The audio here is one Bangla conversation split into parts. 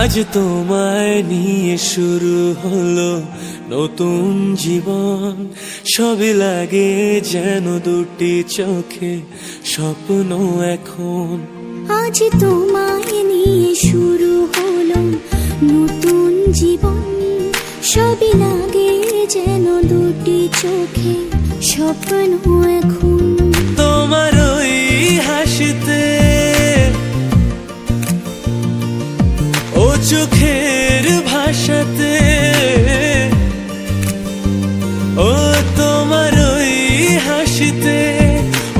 আজ তোমায় নিয়ে শুরু হলো নতুন জীবন। সবই লাগে যেন দুটি চোখে স্বপ্ন এখন। আজ তোমায় নিয়ে শুরু হলো নতুন জীবন। সবই লাগে যেন দুটি চোখে স্বপ্ন এখন। তোমার ওই হাসিতে ও চোখের ভাষাতে, ও তোমার ওই হাসিতে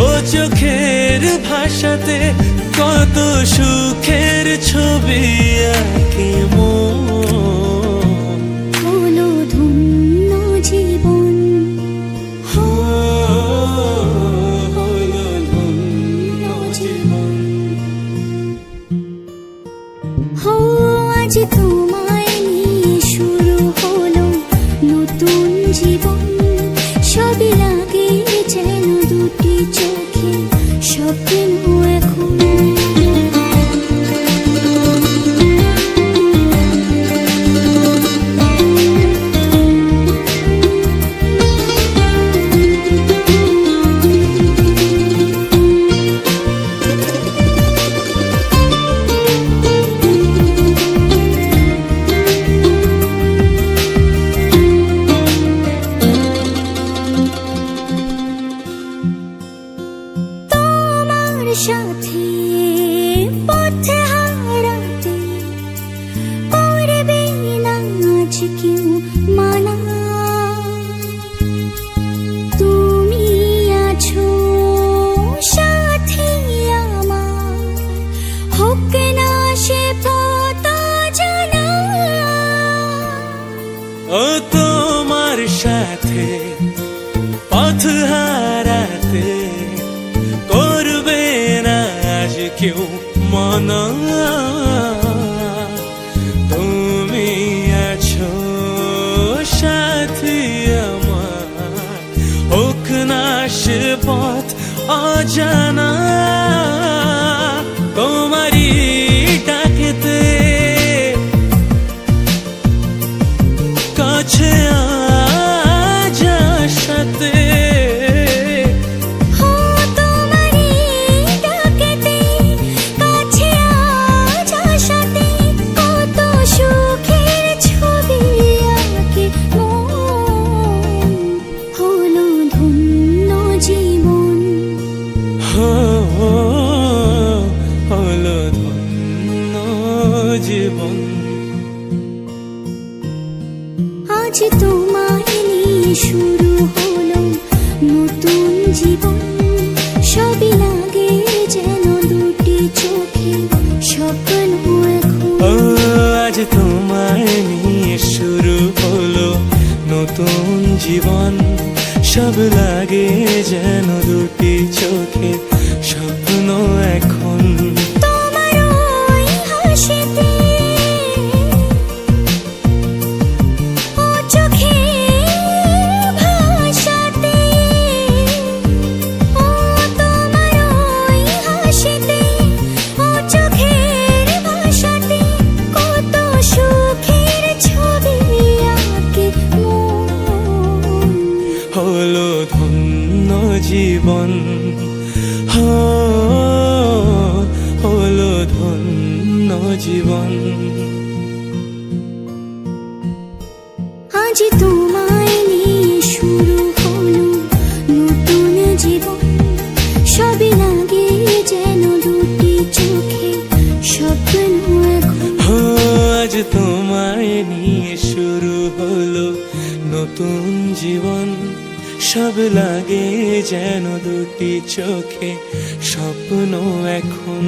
ও চোখের ভাষাতে কত সুখের ছবি আঁকে মন। হলো ধন্য জীবন, হলো ধন্য জীবন। হো আজ তোমায় নিয়ে শুরু হলো নতুন জীবন। সবই লাগে যেন দুটি চোখে স্বপ্ন এখন। সাথে পথে হারাতে করবে না আজ কেউ মানা। তুমি আছো সাথে আমার, হোক না সে পথ জানা। ও তোমার সাথে পথ হারাতে করবে না আজ কেউ মনা। তুমি আছো সাথী আমার, হোক না সে পথ অজানা। তোমারই ডাকেতে কাছে আজ সাথে, হলো ধন্য জীবন। আজ তোমায় নিয়ে শুরু হলো নতুন জীবন। সবই লাগে যেন দুটি চোখে স্বপ্ন এখন। আজ তোমায় নিয়ে শুরু হলো নতুন জীবন। সব লাগে যেন দুটি চোখে স্বপ্ন এখন। তোমার ওই হাসিতে ও চোখের ভাষাতে, ও তোমার ওই হাসিতে ও চোখের ভাষাতে কত সুখের ছবি আঁকে মন। হলো ধন্য জীবন, হলো ধন্য জীবন। আজ তোমায় নিয়ে শুরু হলো নতুন জীবন। সবই লাগে যেন দুটি চোখে স্বপ্ন এখন। আজ তোমায় নিয়ে শুরু হলো নতুন জীবন। সব লাগে যেন দুটি চোখে স্বপ্ন এখন।